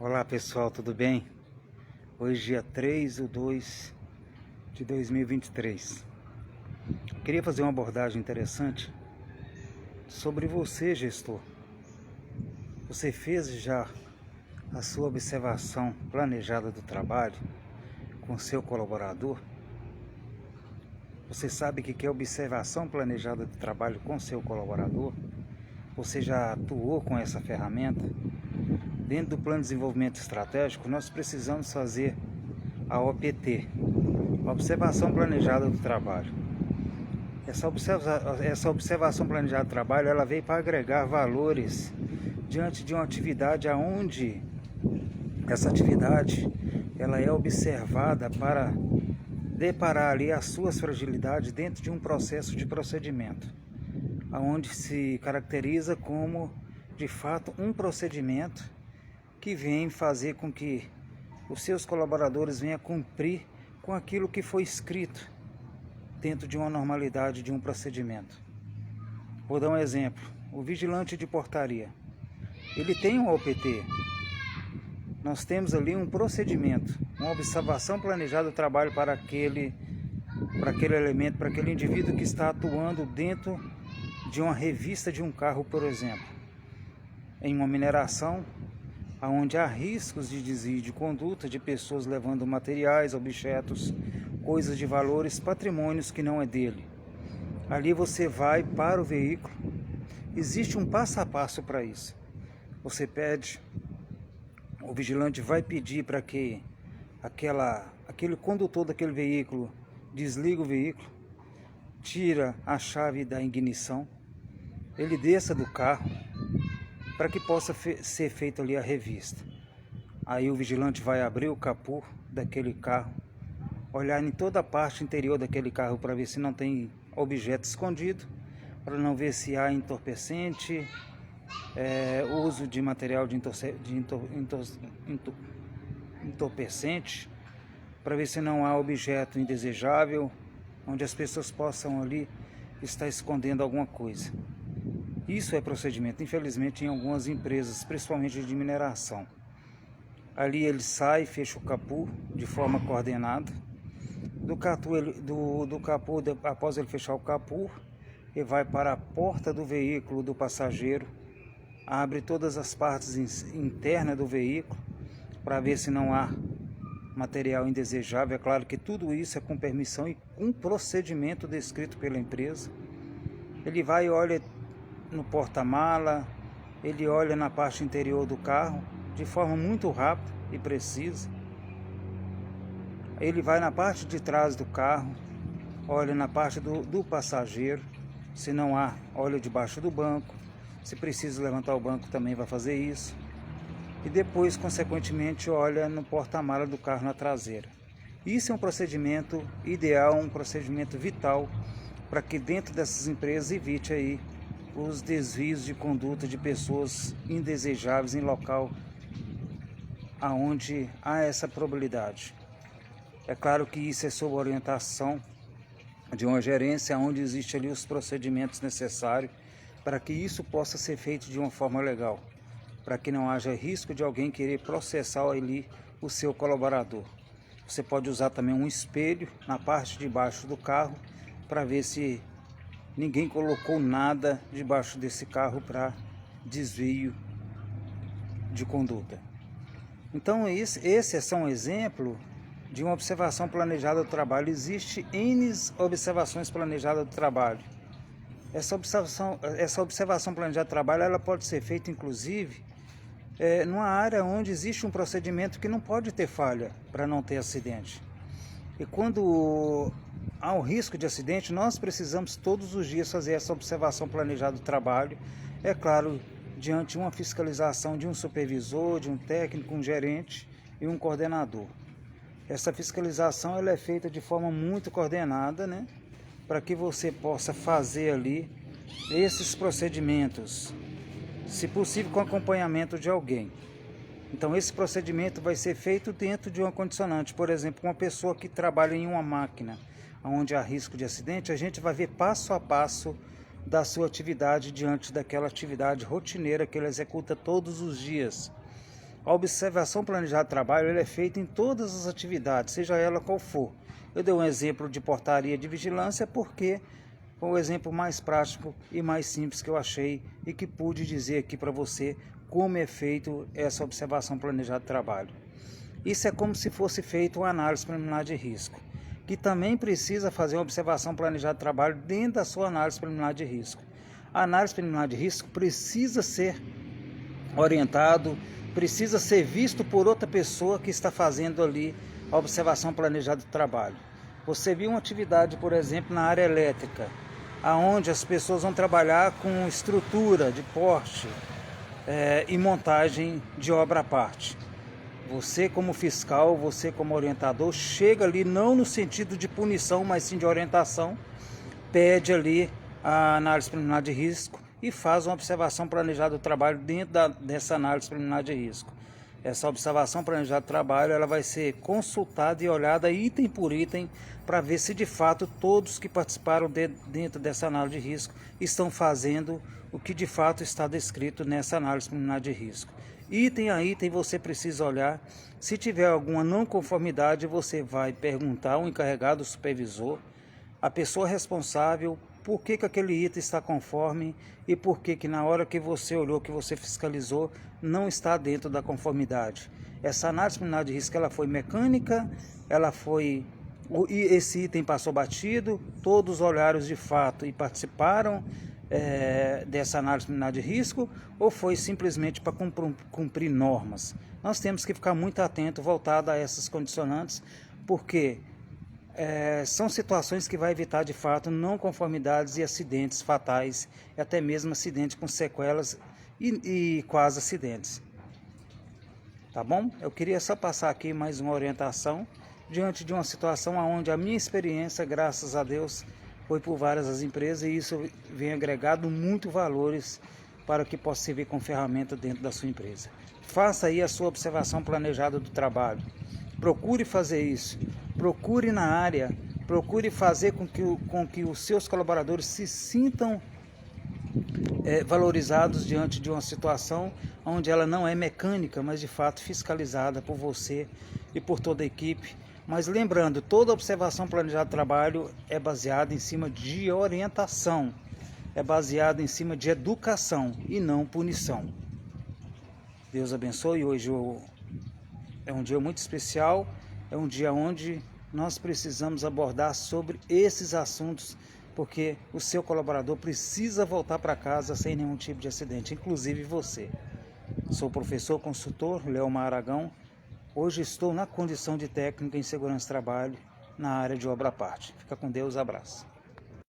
Olá pessoal, tudo bem? Hoje dia 3/2 de 2023. Queria fazer uma abordagem interessante sobre você, gestor. Você fez já a sua observação planejada do trabalho com seu colaborador? Você sabe o que é observação planejada do trabalho com seu colaborador? Você já atuou com essa ferramenta? Dentro do plano de desenvolvimento estratégico, nós precisamos fazer a OPT, Observação Planejada do Trabalho. Essa observação planejada do trabalho, ela veio para agregar valores diante de uma atividade aonde essa atividade ela é observada para deparar ali as suas fragilidades dentro de um processo de procedimento, aonde se caracteriza como, de fato, um procedimento que vem fazer com que os seus colaboradores venham cumprir com aquilo que foi escrito dentro de uma normalidade de um procedimento. Vou dar um exemplo. O vigilante de portaria, ele tem um OPT. Nós temos ali um procedimento, uma observação planejada do trabalho para aquele elemento, para aquele indivíduo que está atuando dentro de uma revista de um carro, por exemplo, em uma mineração, onde há riscos de desvio de conduta de pessoas levando materiais, objetos, coisas de valores, patrimônios que não é dele. Ali você vai para o veículo, existe um passo a passo para isso. Você pede, o vigilante vai pedir para que aquele condutor daquele veículo desliga o veículo, tira a chave da ignição, ele desça do carro, para que possa ser feita ali a revista. Aí o vigilante vai abrir o capô daquele carro, olhar em toda a parte interior daquele carro para ver se não tem objeto escondido, para não ver se há entorpecente, uso de material de entorpecente, para ver se não há objeto indesejável, onde as pessoas possam ali estar escondendo alguma coisa. Isso é procedimento, infelizmente, em algumas empresas, principalmente de mineração. Ali ele sai, fecha o capô de forma coordenada. Após ele fechar o capô, ele vai para a porta do veículo do passageiro, abre todas as partes internas do veículo para ver se não há material indesejável. É claro que tudo isso é com permissão e um procedimento descrito pela empresa. Ele vai e olha no porta-mala, ele olha na parte interior do carro de forma muito rápida e precisa. Ele vai na parte de trás do carro, olha na parte do passageiro, se não há, olha debaixo do banco, se precisa levantar o banco também vai fazer isso, e depois consequentemente olha no porta-mala do carro na traseira. Isso é um procedimento ideal, um procedimento vital para que dentro dessas empresas evite aí os desvios de conduta de pessoas indesejáveis em local aonde há essa probabilidade. É claro que isso é sob orientação de uma gerência onde existe ali os procedimentos necessários para que isso possa ser feito de uma forma legal, para que não haja risco de alguém querer processar ali o seu colaborador. Você pode usar também um espelho na parte de baixo do carro para ver se ninguém colocou nada debaixo desse carro para desvio de conduta. Então esse é só um exemplo de uma observação planejada do trabalho. Existe N observações planejadas do trabalho. Essa observação planejada do trabalho, ela pode ser feita inclusive numa área onde existe um procedimento que não pode ter falha para não ter acidente. E quando há um risco de acidente, nós precisamos todos os dias fazer essa observação planejada do trabalho, é claro, diante de uma fiscalização de um supervisor, de um técnico, um gerente e um coordenador. Essa fiscalização ela é feita de forma muito coordenada, né, para que você possa fazer ali esses procedimentos, se possível com acompanhamento de alguém. Então esse procedimento vai ser feito dentro de uma condicionante, por exemplo, uma pessoa que trabalha em uma máquina, onde há risco de acidente, a gente vai ver passo a passo da sua atividade diante daquela atividade rotineira que ele executa todos os dias. A observação planejada de trabalho ela é feita em todas as atividades, seja ela qual for. Eu dei um exemplo de portaria de vigilância porque foi o exemplo mais prático e mais simples que eu achei e que pude dizer aqui para você como é feito essa observação planejada de trabalho. Isso é como se fosse feita uma análise preliminar de risco, que também precisa fazer uma observação planejada de trabalho dentro da sua análise preliminar de risco. A análise preliminar de risco precisa ser orientado, precisa ser visto por outra pessoa que está fazendo ali a observação planejada de trabalho. Você viu uma atividade, por exemplo, na área elétrica, aonde as pessoas vão trabalhar com estrutura de porte e montagem de obra à parte. Você como fiscal, você como orientador, chega ali não no sentido de punição, mas sim de orientação, pede ali a análise preliminar de risco e faz uma observação planejada do trabalho dentro dessa análise preliminar de risco. Essa observação planejada do trabalho ela vai ser consultada e olhada item por item para ver se de fato todos que participaram dentro dessa análise de risco estão fazendo o que de fato está descrito nessa análise preliminar de risco. Item a item você precisa olhar. Se tiver alguma não conformidade, você vai perguntar ao encarregado, ao supervisor, a pessoa responsável, por que aquele item está conforme e por que na hora que você olhou, que você fiscalizou, não está dentro da conformidade. Essa análise preliminar de risco ela foi mecânica, esse item passou batido, todos olharam de fato e participaram dessa análise preliminar de risco, ou foi simplesmente para cumprir normas. Nós temos que ficar muito atento, voltado a essas condicionantes, porque são situações que vai evitar de fato não conformidades e acidentes fatais, e até mesmo acidentes com sequelas e quase acidentes. Tá bom? Eu queria só passar aqui mais uma orientação diante de uma situação onde a minha experiência, graças a Deus, foi por várias as empresas e isso vem agregado muito valores para que possa servir como ferramenta dentro da sua empresa. Faça aí a sua observação planejada do trabalho. Procure fazer isso. Procure na área. Procure fazer com que os seus colaboradores se sintam valorizados diante de uma situação onde ela não é mecânica, mas de fato fiscalizada por você e por toda a equipe. Mas lembrando, toda observação planejada de trabalho é baseada em cima de orientação, é baseada em cima de educação e não punição. Deus abençoe. Hoje é um dia muito especial, é um dia onde nós precisamos abordar sobre esses assuntos, porque o seu colaborador precisa voltar para casa sem nenhum tipo de acidente, inclusive você. Sou o professor consultor Leomar Aragão. Hoje estou na condição de técnico em segurança de trabalho na área de obra à parte. Fica com Deus, abraço.